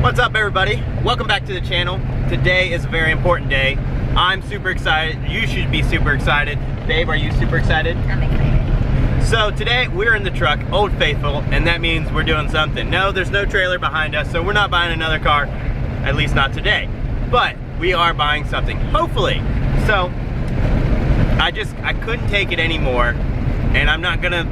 What's up, everybody? Welcome back to the channel. Today is a very important day. I'm super excited. You should be super excited. Babe, are you super excited? I'm excited. So today we're in the truck, Old Faithful, and that means we're doing something. No, there's no trailer behind us, so we're not buying another car, at least not today. But we are buying something, hopefully. So I couldn't take it anymore, and I'm not gonna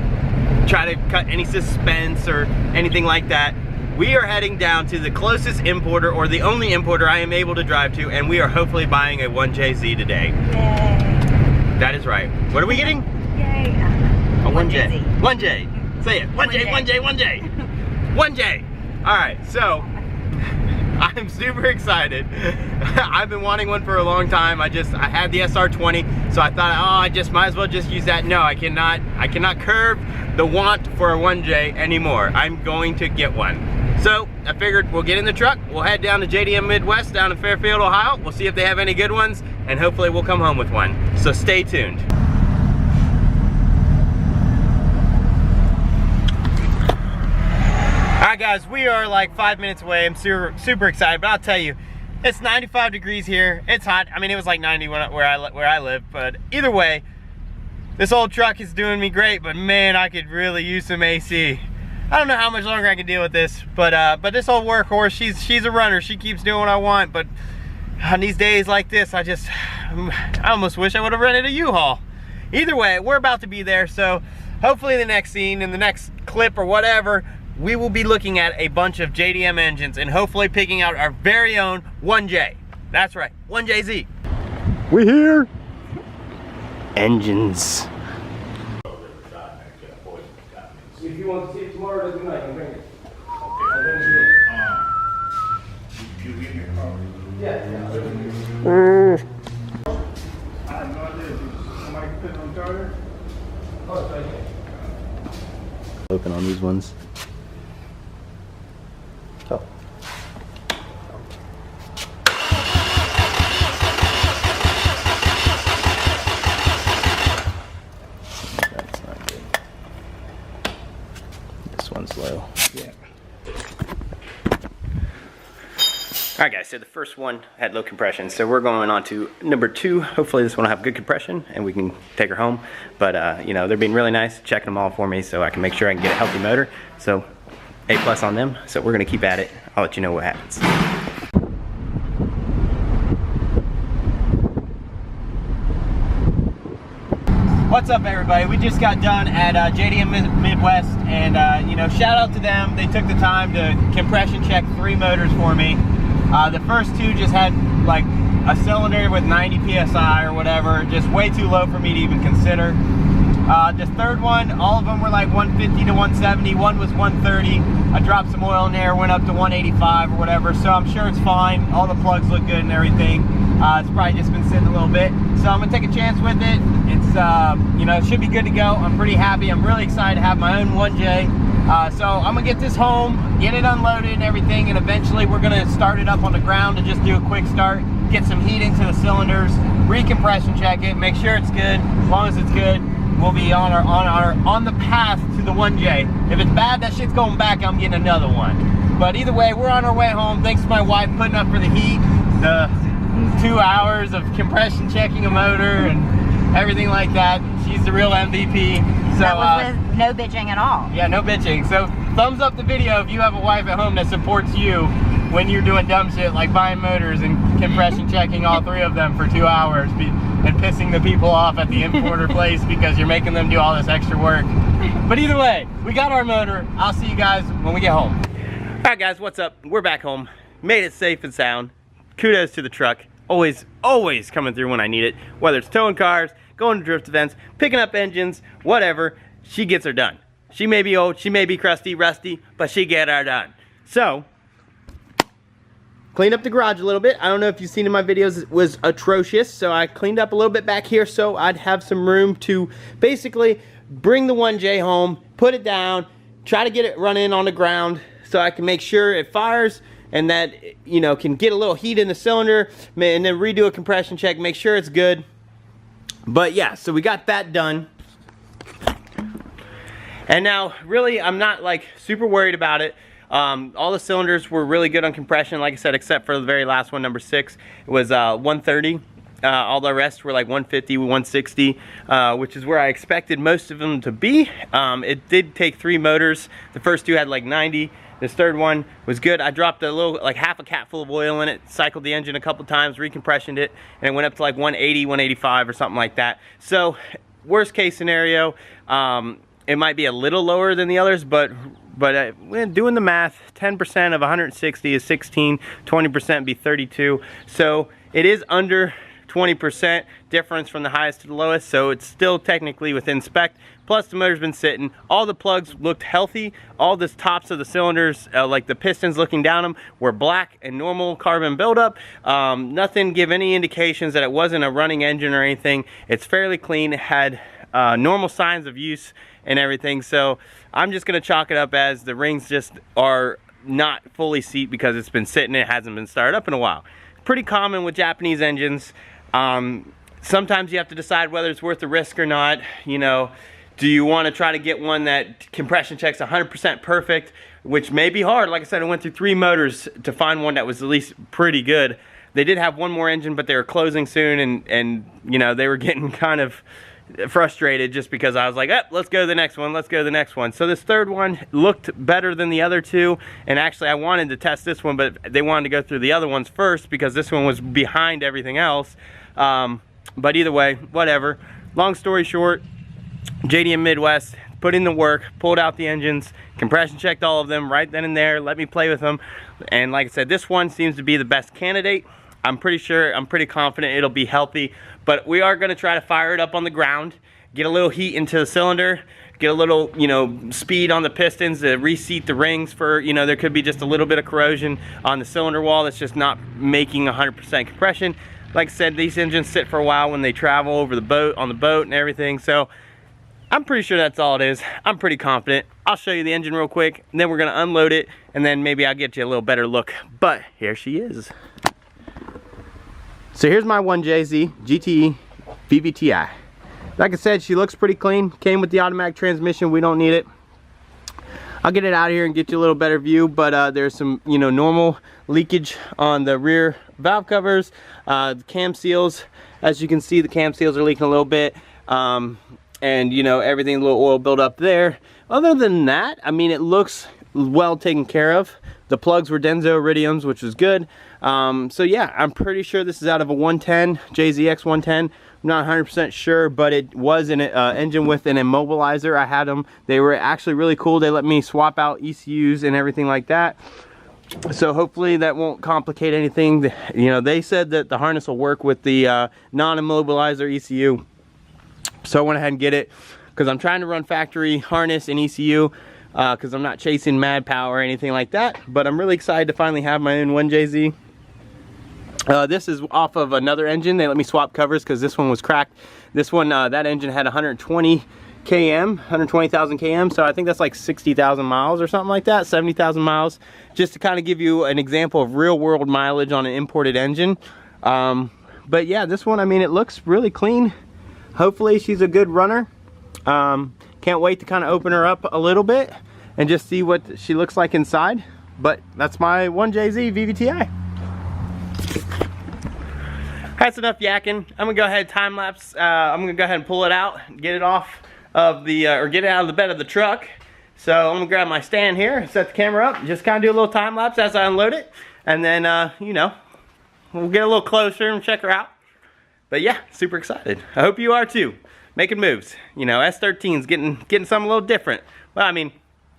try to cut any suspense or anything like that. We are heading down to the closest importer, or the only importer I am able to drive to, and we are hopefully buying a 1JZ today. Yay. That is right. What are we getting? Yay. A 1J. 1JZ. 1J. Say it. 1J, 1J, 1J. 1J. Alright, so I'm super excited. I've been wanting one for a long time. I had the SR20, so I thought, oh, I just might as well just use that. No, I cannot curb the want for a 1J anymore. I'm going to get one. So I figured we'll get in the truck, we'll head down to JDM Midwest down in Fairfield, Ohio. We'll see if they have any good ones, and hopefully we'll come home with one. So stay tuned. Alright guys, we are like 5 minutes away. I'm super excited, but I'll tell you, it's 95 degrees here. It's hot. I mean, it was like 90 where I live, but either way, this old truck is doing me great, but man, I could really use some AC. I don't know how much longer I can deal with this, but this old workhorse, she's a runner. She keeps doing what I want, but on these days like this, I almost wish I would have rented a U-Haul. Either way, we're about to be there, so hopefully the next scene, in the next clip or whatever, we will be looking at a bunch of JDM engines and hopefully picking out our very own 1J. That's right, 1JZ. We here. Engines. If you want to see it tomorrow, it doesn't matter. You can bring it. I'll bring it. You in your car? Yeah. I have no idea. Somebody can put it on charger? Oh, it's right here. Open on these ones. Oh. That's not good. This one's low. Yeah. Alright guys, so the first one had low compression, so we're going on to number 2. Hopefully this one will have good compression and we can take her home. But you know, they're being really nice, checking them all for me so I can make sure I can get a healthy motor. So A+ on them. So we're gonna keep at it. I'll let you know what happens. What's up, everybody? We just got done at JDM Midwest, and you know, shout out to them. They took the time to compression check 3 motors for me. The first 2 just had like a cylinder with 90 psi or whatever, just way too low for me to even consider. This third one, all of them were like 150 to 170. One was 130. I dropped some oil in there, went up to 185 or whatever, so I'm sure it's fine. All the plugs look good and everything. It's probably just been sitting a little bit, so I'm gonna take a chance with it. It's you know, it should be good to go. I'm pretty happy. I'm really excited to have my own 1J. So I'm gonna get this home, get it unloaded and everything, and eventually we're gonna start it up on the ground and just do a quick start, get some heat into the cylinders, recompression check it, make sure it's good. As long as it's good, we'll be on the path to the 1J. If it's bad, that shit's going back. I'm getting another one. But either way, we're on our way home. Thanks to my wife putting up for the heat, the 2 hours of compression checking a motor and everything like that. She's the real MVP. So that was with no bitching at all. Yeah, no bitching. So thumbs up the video if you have a wife at home that supports you when you're doing dumb shit like buying motors and compression checking all 3 of them for 2 hours and pissing the people off at the importer place because you're making them do all this extra work. But either way, we got our motor. I'll see you guys when we get home. All right guys, what's up? We're back home. Made it safe and sound. Kudos to the truck. Always coming through when I need it. Whether it's towing cars, going to drift events, picking up engines, whatever, she gets her done. She may be old, she may be crusty, rusty, but she get her done. So, cleaned up the garage a little bit. I don't know if you've seen in my videos, it was atrocious, so I cleaned up a little bit back here so I'd have some room to basically bring the 1J home, put it down, try to get it running on the ground so I can make sure it fires and that, you know, can get a little heat in the cylinder and then redo a compression check, make sure it's good. But yeah, so we got that done. And now, really, I'm not like super worried about it. All the cylinders were really good on compression, like I said, except for the very last one, number 6. It was 130. All the rest were like 150, 160, which is where I expected most of them to be. It did take 3 motors. The first 2 had like 90. This third one was good. I dropped a little, like half a cat full of oil in it, cycled the engine a couple times, recompressioned it, and it went up to like 180, 185 or something like that. So worst case scenario, it might be a little lower than the others, but doing the math, 10% of 160 is 16, 20% would be 32. So it is under 20% difference from the highest to the lowest, so it's still technically within spec. Plus the motor's been sitting. All the plugs looked healthy. All the tops of the cylinders, like the pistons looking down them, were black and normal carbon buildup. Nothing give any indications that it wasn't a running engine or anything. It's fairly clean. It had normal signs of use and everything, so I'm just gonna chalk it up as the rings just are not fully seat because it's been sitting. It hasn't been started up in a while. Pretty common with Japanese engines. Sometimes you have to decide whether it's worth the risk or not. You know, do you want to try to get one that compression checks 100% perfect, which may be hard. Like I said, I went through 3 motors to find one that was at least pretty good. They did have one more engine, but they were closing soon, and you know, they were getting kind of frustrated just because I was like, let's go to the next one, let's go to the next one. So this third one looked better than the other 2, and actually I wanted to test this one, but they wanted to go through the other ones first because this one was behind everything else. But either way, whatever. Long story short, JDM Midwest put in the work, pulled out the engines, compression checked all of them right then and there, let me play with them, and like I said, this one seems to be the best candidate. I'm pretty confident it'll be healthy, but we are going to try to fire it up on the ground, get a little heat into the cylinder, get a little, you know, speed on the pistons to reseat the rings for, you know, there could be just a little bit of corrosion on the cylinder wall that's just not making 100% compression. Like I said, these engines sit for a while when they travel over the boat, on the boat and everything, so I'm pretty sure that's all it is. I'm pretty confident. I'll show you the engine real quick, and then we're gonna unload it, and then maybe I'll get you a little better look. But here she is. So here's my 1JZ GTE vvti. Like I said, she looks pretty clean. Came with the automatic transmission. We don't need it. I'll get it out of here and get you a little better view, but there's some, you know, normal leakage on the rear valve covers. The cam seals, as you can see, the cam seals are leaking a little bit. And you know, everything, a little oil buildup there. Other than that, I mean, it looks well taken care of. The plugs were Denso iridiums, which was good. So yeah, I'm pretty sure this is out of a 110, JZX 110. I'm not 100% sure, but it was an engine with an immobilizer. I had them. They were actually really cool. They let me swap out ECUs and everything like that. So hopefully that won't complicate anything. You know, they said that the harness will work with the non-immobilizer ECU. So I went ahead and get it because I'm trying to run factory harness and ECU because I'm not chasing mad power or anything like that. But I'm really excited to finally have my own 1JZ. This is off of another engine. They let me swap covers because this one was cracked. This one, that engine had 120 km, 120,000 km, so I think that's like 60,000 miles or something like that, 70,000 miles, just to kind of give you an example of real world mileage on an imported engine. But yeah, this one, I mean, it looks really clean. Hopefully she's a good runner. Can't wait to kind of open her up a little bit and just see what she looks like inside. But that's my 1JZ vvti. That's enough yakking. I'm gonna go ahead time lapse. I'm gonna go ahead and pull it out, get it off of the, or get it out of the bed of the truck. So I'm gonna grab my stand here, set the camera up, just kind of do a little time lapse as I unload it, and then you know, we'll get a little closer and check her out. But yeah, super excited. I hope you are too. Making moves. You know, S13's getting something a little different. Well, I mean,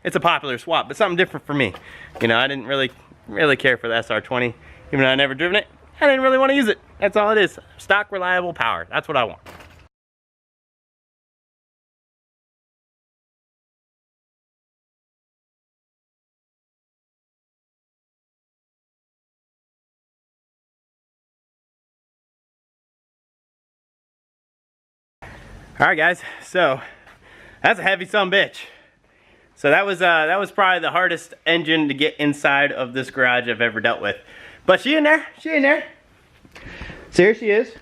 it's a popular swap, but something different for me. You know, I didn't really care for the SR20, even though I never driven it. I didn't really want to use it. That's all it is. Stock, reliable power. That's what I want. All right, guys. So that's a heavy sumbitch. So that was probably the hardest engine to get inside of this garage I've ever dealt with. But she in there. She in there. So here she is.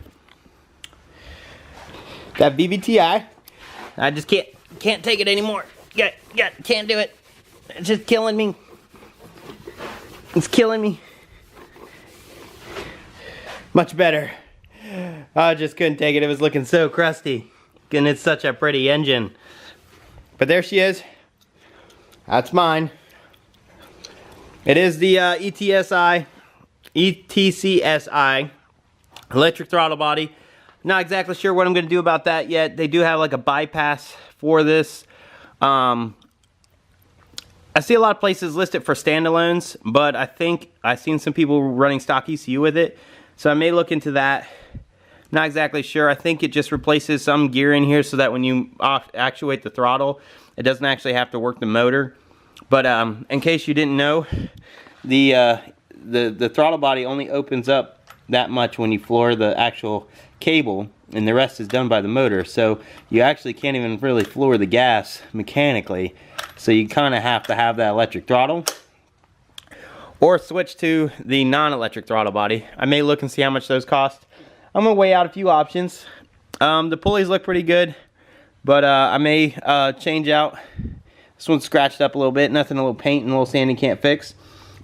That vvti. I just can't take it anymore. Can't do it. It's just killing me. It's killing me. Much better. I just couldn't take it. It was looking so crusty. And it's such a pretty engine. But there she is. That's mine. It is the ETCSI electric throttle body. Not exactly sure what I'm going to do about that yet. They do have like a bypass for this. I see a lot of places listed for standalones, but I think I've seen some people running stock ECU with it. So I may look into that. Not exactly sure. I think it just replaces some gear in here so that when you actuate the throttle, it doesn't actually have to work the motor. But in case you didn't know, the throttle body only opens up that much when you floor the actual cable, and the rest is done by the motor. So you actually can't even really floor the gas mechanically. So you kind of have to have that electric throttle, or switch to the non-electric throttle body. I may look and see how much those cost. I'm gonna weigh out a few options. The pulleys look pretty good, but I may change out. This one's scratched up a little bit, nothing a little paint and a little sanding can't fix.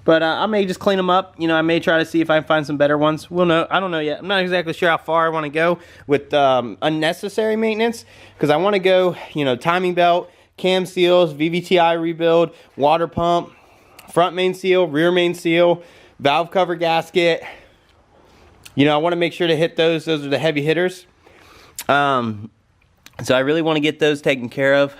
But I may just clean them up. You know, I may try to see if I can find some better ones. We'll know. I don't know yet. I'm not exactly sure how far I want to go with unnecessary maintenance, because I want to go, you know, timing belt, cam seals, vvti rebuild, water pump, front main seal, rear main seal, valve cover gasket. You know, I want to make sure to hit those. Those are the heavy hitters. So I really want to get those taken care of.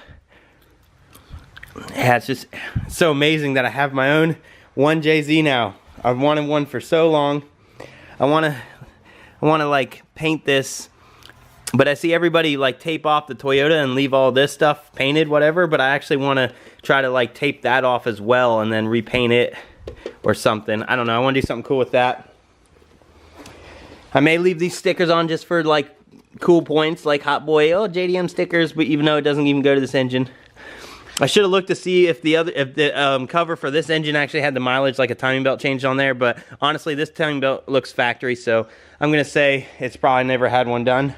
Yeah, it's just so amazing that I have my own 1JZ now. I've wanted one for so long. I want to like paint this, but I see everybody like tape off the Toyota and leave all this stuff painted, whatever, but I actually want to try to like tape that off as well and then repaint it or something. I don't know. I want to do something cool with that. I may leave these stickers on just for like cool points, like Hot Boy, oh, JDM stickers, but even though it doesn't even go to this engine. I should have looked to see if the cover for this engine actually had the mileage, like a timing belt changed on there, but honestly this timing belt looks factory, so I'm gonna say it's probably never had one done.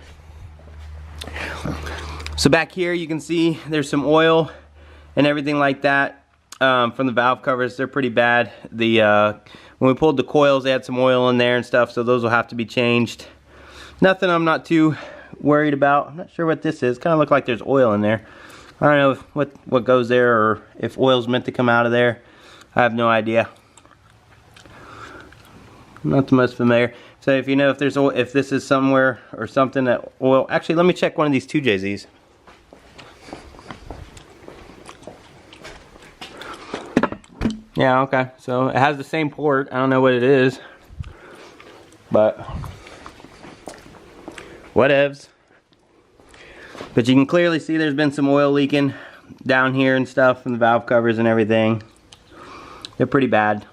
So back here you can see there's some oil and everything like that from the valve covers. They're pretty bad. When we pulled the coils, they had some oil in there and stuff, so those will have to be changed. Nothing I'm not too worried about. I'm not sure what this is. Kind of look like there's oil in there. I don't know what goes there, or if oil's meant to come out of there. I have no idea. I'm not the most familiar. So if you know if there's oil, if this is somewhere or something that oil. Actually, let me check one of these 2JZs. Yeah, okay. So it has the same port. I don't know what it is, but whatevs. But you can clearly see there's been some oil leaking down here and stuff from the valve covers and everything. They're pretty bad.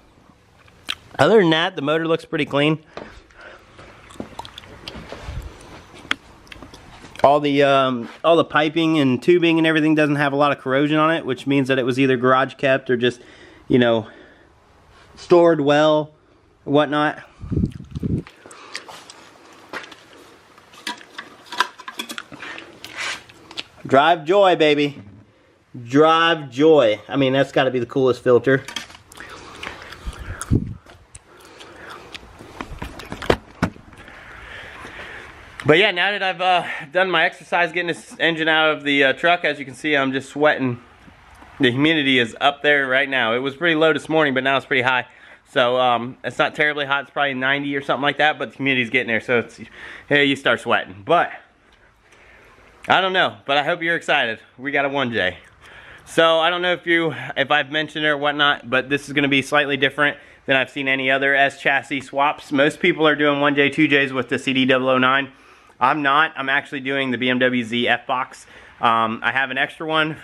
Other than that, the motor looks pretty clean. All the piping and tubing and everything doesn't have a lot of corrosion on it, which means that it was either garage kept or just, you know, stored well or whatnot. Drive Joy, baby. Drive Joy. I mean, that's got to be the coolest filter. But yeah, now that I've done my exercise getting this engine out of the truck, as you can see, I'm just sweating. The humidity is up there right now. It was pretty low this morning, but now it's pretty high. So it's not terribly hot. It's probably 90 or something like that, but the humidity's getting there, so it's, hey, you start sweating. But I don't know, but I hope you're excited. We got a 1J. So I don't know if I've mentioned it or whatnot, but this is going to be slightly different than I've seen any other S chassis swaps. Most people are doing 1J, 2Js with the CD009. I'm not. I'm actually doing the BMW Z F-Box. I have an extra one,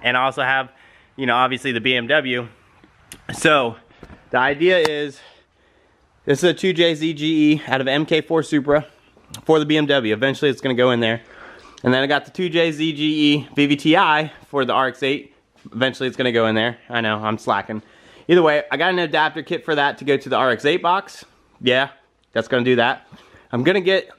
and I also have, you know, obviously the BMW. So the idea is, this is a 2J ZGE out of MK4 Supra for the BMW. Eventually it's going to go in there. And then I got the 2J ZGE vvti for the RX-8. Eventually it's going to go in there. I know, I'm slacking. Either way, I got an adapter kit for that to go to the RX-8 box. Yeah, that's going to do that. I'm going to get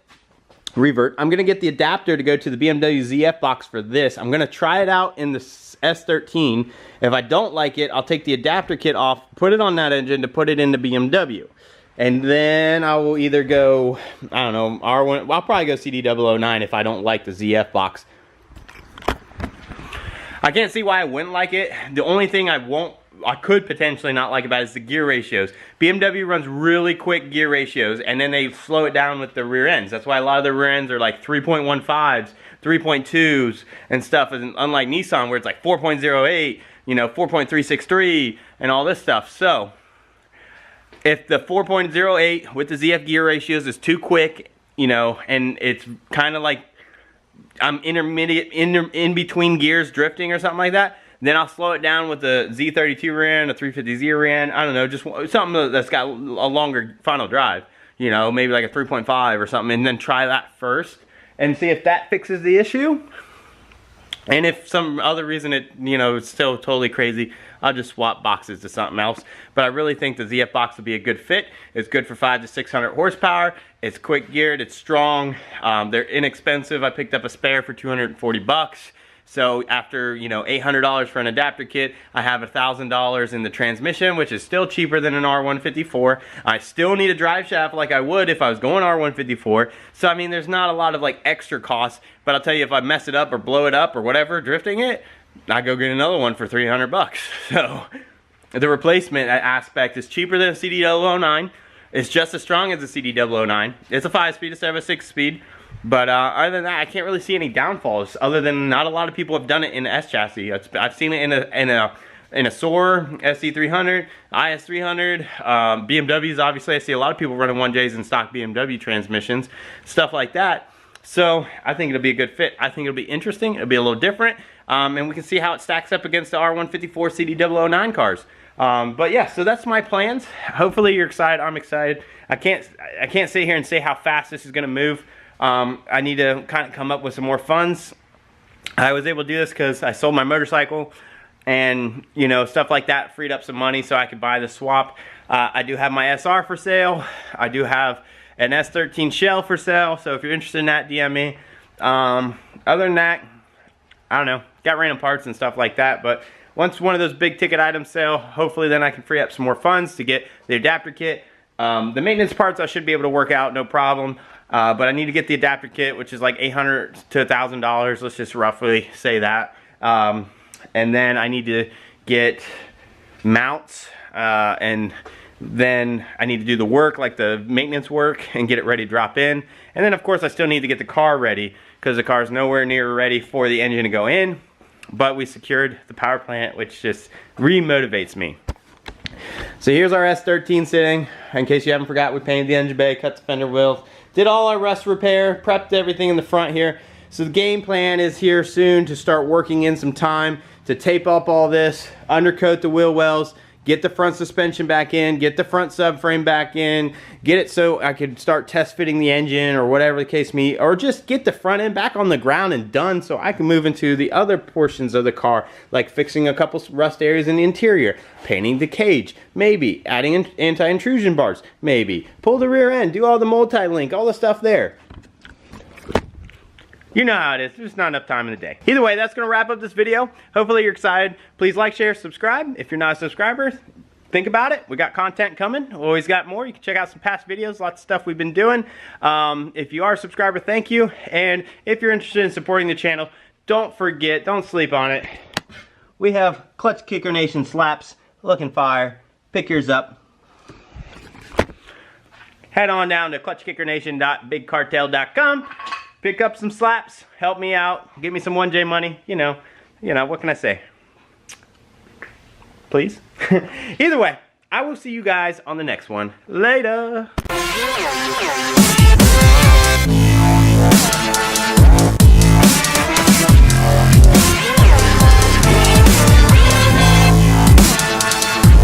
revert. I'm gonna get the adapter to go to the BMW ZF box for this. I'm gonna try it out in the S13. If I don't like it, I'll take the adapter kit off, put it on that engine to put it into BMW. And then I will either go, I don't know, R1, I'll probably go CD009 if I don't like the ZF box. I can't see why I wouldn't like it. The only thing I could potentially not like about it is the gear ratios. BMW runs really quick gear ratios, and then they slow it down with the rear ends. That's why a lot of the rear ends are like 3.15s, 3.2s, and stuff, unlike Nissan where it's like 4.08, you know, 4.363, and all this stuff. So, if the 4.08 with the ZF gear ratios is too quick, you know, and it's kind of like I'm intermediate, in between gears drifting or something like that, then I'll slow it down with the Z32 rear end, a 350Z rear end, I don't know, just something that's got a longer final drive, you know, maybe like a 3.5 or something, and then try that first and see if that fixes the issue. And if some other reason it, you know, it's still totally crazy, I'll just swap boxes to something else. But I really think the ZF box would be a good fit. It's good for 500 to 600 horsepower. It's quick geared, it's strong. They're inexpensive. I picked up a spare for 240 bucks. So after, you know, $800 for an adapter kit, I have $1,000 in the transmission, which is still cheaper than an R154. I still need a drive shaft like I would if I was going R154. So I mean, there's not a lot of like extra costs, but I'll tell you, if I mess it up or blow it up or whatever, drifting it, I go get another one for 300 bucks. So the replacement aspect is cheaper than a CD009. It's just as strong as a CD009. It's a 5-speed instead of a 6-speed. But other than that, I can't really see any downfalls. Other than not a lot of people have done it in the S chassis. I've seen it in a SOAR, SC300, IS300, BMWs. Obviously, I see a lot of people running 1Js in stock BMW transmissions, stuff like that. So I think it'll be a good fit. I think it'll be interesting. It'll be a little different, and we can see how it stacks up against the R154 CD009 cars. But yeah, so that's my plans. Hopefully you're excited. I'm excited. I can't sit here and say how fast this is going to move. I need to kind of come up with some more funds. I was able to do this because I sold my motorcycle, and you know, stuff like that freed up some money so I could buy the swap. I do have my SR for sale. I do have an S13 shell for sale, so if you're interested in that, DM me. Other than that, I don't know, got random parts and stuff like that, but once one of those big ticket items sell, hopefully then I can free up some more funds to get the adapter kit. The maintenance parts I should be able to work out, no problem. But I need to get the adapter kit, which is like $800 to $1,000. Let's just roughly say that. And then I need to get mounts, and then I need to do the work, like the maintenance work, and get it ready to drop in. And then of course I still need to get the car ready, because the car is nowhere near ready for the engine to go in. But we secured the power plant, which just re-motivates me. So here's our S13 sitting. In case you haven't forgot, we painted the engine bay, cut the fender wheels, did all our rust repair, prepped everything in the front here. So the game plan is here soon to start working in some time to tape up all this, undercoat the wheel wells, get the front suspension back in, get the front subframe back in, get it so I could start test fitting the engine or whatever the case may be, or just get the front end back on the ground and done so I can move into the other portions of the car, like fixing a couple rust areas in the interior, painting the cage, maybe adding anti-intrusion bars, maybe pull the rear end, do all the multi-link, all the stuff there. You know how it is. There's not enough time in the day. Either way, that's going to wrap up this video. Hopefully you're excited. Please like, share, subscribe. If you're not a subscriber, think about it. We got content coming. Always got more. You can check out some past videos. Lots of stuff we've been doing. If you are a subscriber, thank you. And if you're interested in supporting the channel, don't forget, don't sleep on it. We have ClutchKickerNation slaps. Looking fire. Pick yours up. Head on down to ClutchKickerNation.bigcartel.com. Pick up some slaps, help me out, give me some 1J money, you know, what can I say? Please? Either way, I will see you guys on the next one. Later!